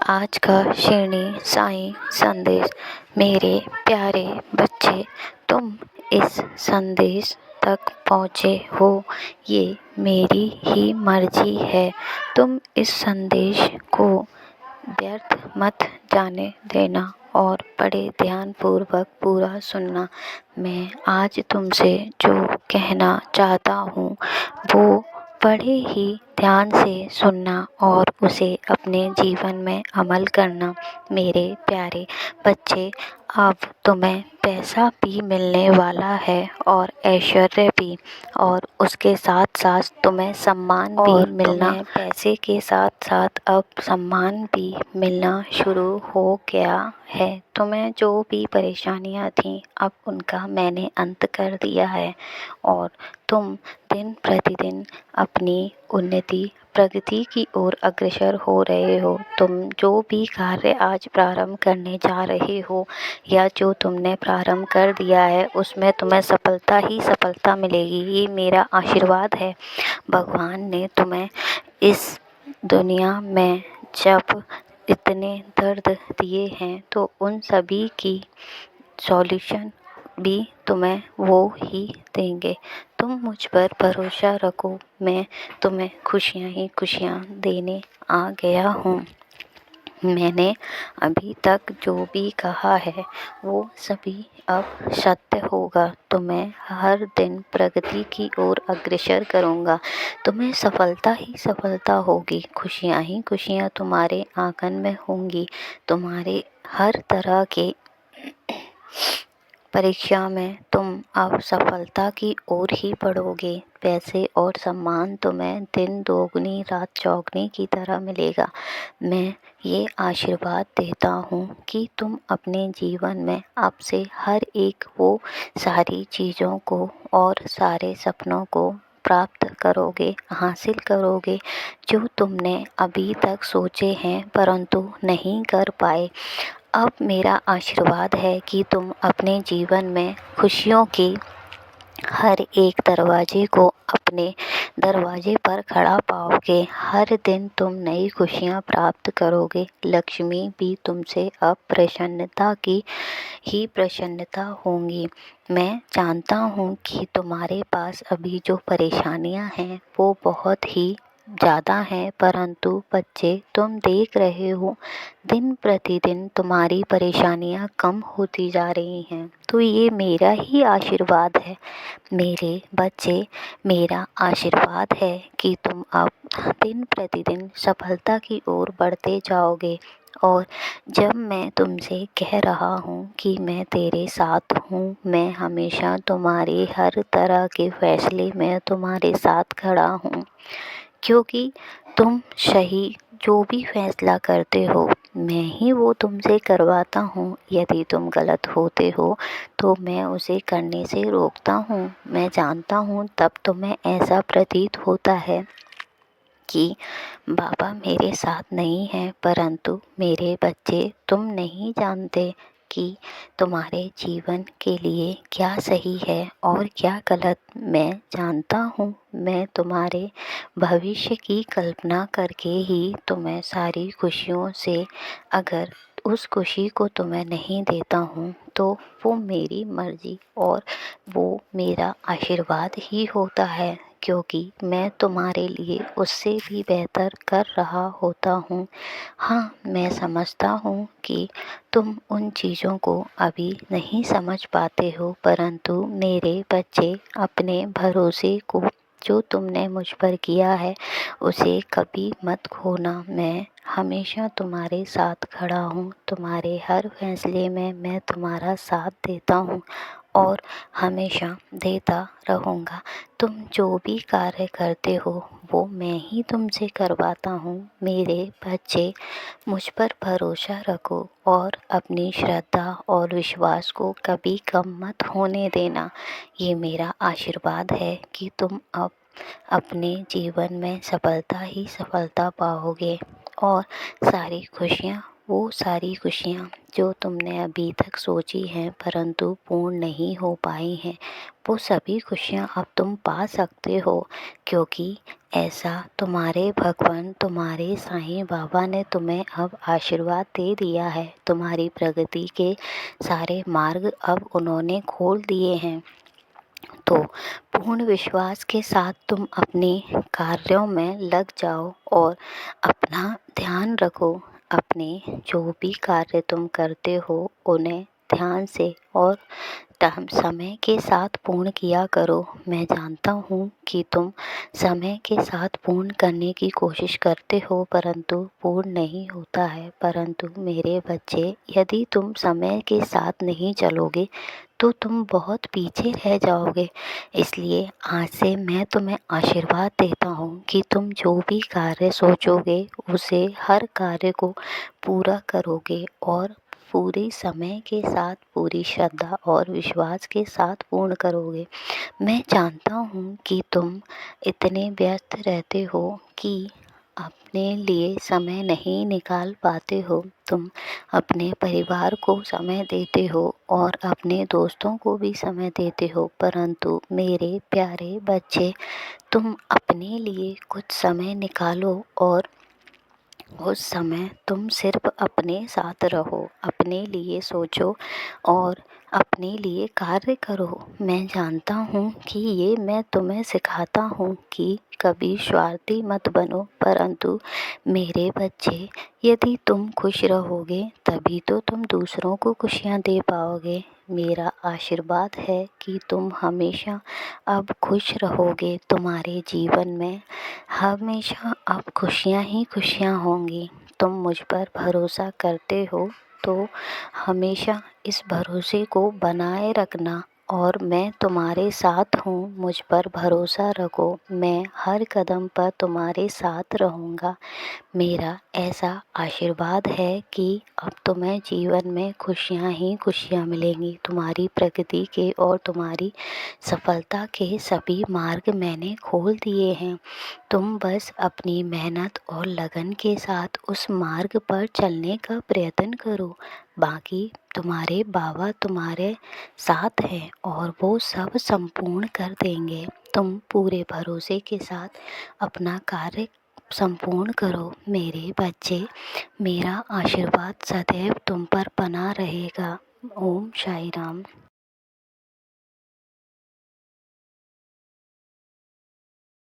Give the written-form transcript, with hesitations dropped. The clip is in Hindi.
आज का शिरडी साईं संदेश। मेरे प्यारे बच्चे, तुम इस संदेश तक पहुँचे हो, ये मेरी ही मर्जी है। तुम इस संदेश को व्यर्थ मत जाने देना और बड़े ध्यानपूर्वक पूरा सुनना। मैं आज तुमसे जो कहना चाहता हूँ वो बड़े ही ध्यान से सुनना और उसे अपने जीवन में अमल करना। मेरे प्यारे बच्चे, अब तुम्हें पैसा भी मिलने वाला है और ऐश्वर्य भी, और उसके साथ साथ तुम्हें सम्मान भी मिलना। पैसे के साथ साथ अब सम्मान भी मिलना शुरू हो गया है। तुम्हें जो भी परेशानियां थीं अब उनका मैंने अंत कर दिया है और तुम दिन प्रतिदिन अपनी उन्नति प्रगति की ओर अग्रसर हो रहे हो। तुम जो भी कार्य आज प्रारंभ करने जा रहे हो या जो तुमने प्रारंभ कर दिया है उसमें तुम्हें सफलता ही सफलता मिलेगी। ये मेरा आशीर्वाद है। भगवान ने तुम्हें इस दुनिया में जब इतने दर्द दिए हैं तो उन सभी की सॉल्यूशन भी तुम्हें वो ही देंगे। तुम मुझ पर भरोसा रखो, मैं तुम्हें खुशियाँ ही खुशियाँ देने आ गया हूँ। मैंने अभी तक जो भी कहा है वो सभी अब सत्य होगा। तुम्हें हर दिन प्रगति की ओर अग्रसर करूँगा। तुम्हें सफलता ही सफलता होगी, खुशियाँ ही खुशियाँ तुम्हारे आंगन में होंगी। तुम्हारे हर तरह के परीक्षा में तुम अब सफलता की ओर ही बढ़ोगे। पैसे और सम्मान तुम्हें दिन दोगुनी रात चौगुनी की तरह मिलेगा। मैं ये आशीर्वाद देता हूँ कि तुम अपने जीवन में अब से हर एक वो सारी चीज़ों को और सारे सपनों को प्राप्त करोगे, हासिल करोगे जो तुमने अभी तक सोचे हैं परंतु नहीं कर पाए। अब मेरा आशीर्वाद है कि तुम अपने जीवन में खुशियों के हर एक दरवाजे को अपने दरवाजे पर खड़ा पाओगे। हर दिन तुम नई खुशियाँ प्राप्त करोगे। लक्ष्मी भी तुमसे अब प्रसन्नता की ही प्रसन्नता होंगी। मैं जानता हूँ कि तुम्हारे पास अभी जो परेशानियाँ हैं वो बहुत ही ज़्यादा हैं, परंतु बच्चे तुम देख रहे हो दिन प्रतिदिन तुम्हारी परेशानियाँ कम होती जा रही हैं। तो ये मेरा ही आशीर्वाद है। मेरे बच्चे, मेरा आशीर्वाद है कि तुम अब दिन प्रतिदिन सफलता की ओर बढ़ते जाओगे। और जब मैं तुमसे कह रहा हूँ कि मैं तेरे साथ हूँ, मैं हमेशा तुम्हारे हर तरह के फैसले में तुम्हारे साथ खड़ा हूँ, क्योंकि तुम सही जो भी फैसला करते हो मैं ही वो तुमसे करवाता हूँ। यदि तुम गलत होते हो तो मैं उसे करने से रोकता हूँ। मैं जानता हूँ तब तुम्हें ऐसा प्रतीत होता है कि बाबा मेरे साथ नहीं हैं, परंतु मेरे बच्चे तुम नहीं जानते कि तुम्हारे जीवन के लिए क्या सही है और क्या गलत। मैं जानता हूँ। मैं तुम्हारे भविष्य की कल्पना करके ही तुम्हें सारी खुशियों से, अगर उस खुशी को तुम्हें नहीं देता हूँ तो वो मेरी मर्ज़ी और वो मेरा आशीर्वाद ही होता है, क्योंकि मैं तुम्हारे लिए उससे भी बेहतर कर रहा होता हूँ। हाँ, मैं समझता हूँ कि तुम उन चीज़ों को अभी नहीं समझ पाते हो, परंतु मेरे बच्चे अपने भरोसे को जो तुमने मुझ पर किया है उसे कभी मत खोना। मैं हमेशा तुम्हारे साथ खड़ा हूँ। तुम्हारे हर फैसले में मैं तुम्हारा साथ देता हूँ और हमेशा देता रहूँगा। तुम जो भी कार्य करते हो वो मैं ही तुमसे करवाता हूँ। मेरे बच्चे, मुझ पर भरोसा रखो और अपनी श्रद्धा और विश्वास को कभी कम मत होने देना। ये मेरा आशीर्वाद है कि तुम अब अपने जीवन में सफलता ही सफलता पाओगे और सारी खुशियाँ वो सारी खुशियाँ जो तुमने अभी तक सोची हैं परंतु पूर्ण नहीं हो पाई हैं, वो सभी खुशियाँ अब तुम पा सकते हो, क्योंकि ऐसा तुम्हारे भगवान, तुम्हारे साईं बाबा ने तुम्हें अब आशीर्वाद दे दिया है। तुम्हारी प्रगति के सारे मार्ग अब उन्होंने खोल दिए हैं। तो पूर्ण विश्वास के साथ तुम अपने कार्यों में लग जाओ और अपना ध्यान रखो। अपने जो भी कार्य तुम करते हो उन्हें ध्यान से और समय के साथ पूर्ण किया करो। मैं जानता हूँ कि तुम समय के साथ पूर्ण करने की कोशिश करते हो परंतु पूर्ण नहीं होता है। परंतु मेरे बच्चे, यदि तुम समय के साथ नहीं चलोगे तो तुम बहुत पीछे रह जाओगे। इसलिए आज से मैं तुम्हें आशीर्वाद देता हूँ कि तुम जो भी कार्य सोचोगे उसे, हर कार्य को पूरा करोगे और पूरी समय के साथ, पूरी श्रद्धा और विश्वास के साथ पूर्ण करोगे। मैं जानता हूँ कि तुम इतने व्यस्त रहते हो कि अपने लिए समय नहीं निकाल पाते हो। तुम अपने परिवार को समय देते हो और अपने दोस्तों को भी समय देते हो, परंतु मेरे प्यारे बच्चे, तुम अपने लिए कुछ समय निकालो और उस समय तुम सिर्फ अपने साथ रहो, अपने लिए सोचो और अपने लिए कार्य करो। मैं जानता हूँ कि ये मैं तुम्हें सिखाता हूँ कि कभी स्वार्थी मत बनो, परंतु मेरे बच्चे, यदि तुम खुश रहोगे तभी तो तुम दूसरों को खुशियाँ दे पाओगे। मेरा आशीर्वाद है कि तुम हमेशा अब खुश रहोगे। तुम्हारे जीवन में हमेशा अब खुशियाँ ही खुशियाँ होंगी। तुम मुझ पर भरोसा करते हो तो हमेशा इस भरोसे को बनाए रखना और मैं तुम्हारे साथ हूँ। मुझ पर भरोसा रखो, मैं हर कदम पर तुम्हारे साथ रहूँगा। मेरा ऐसा आशीर्वाद है कि अब तुम्हें जीवन में खुशियाँ ही खुशियाँ मिलेंगी। तुम्हारी प्रगति के और तुम्हारी सफलता के सभी मार्ग मैंने खोल दिए हैं। तुम बस अपनी मेहनत और लगन के साथ उस मार्ग पर चलने का प्रयत्न करो। बाकी तुम्हारे बाबा तुम्हारे साथ हैं और वो सब संपूर्ण कर देंगे। तुम पूरे भरोसे के साथ अपना कार्य संपूर्ण करो। मेरे बच्चे, मेरा आशीर्वाद सदैव तुम पर बना रहेगा। ओम साई राम।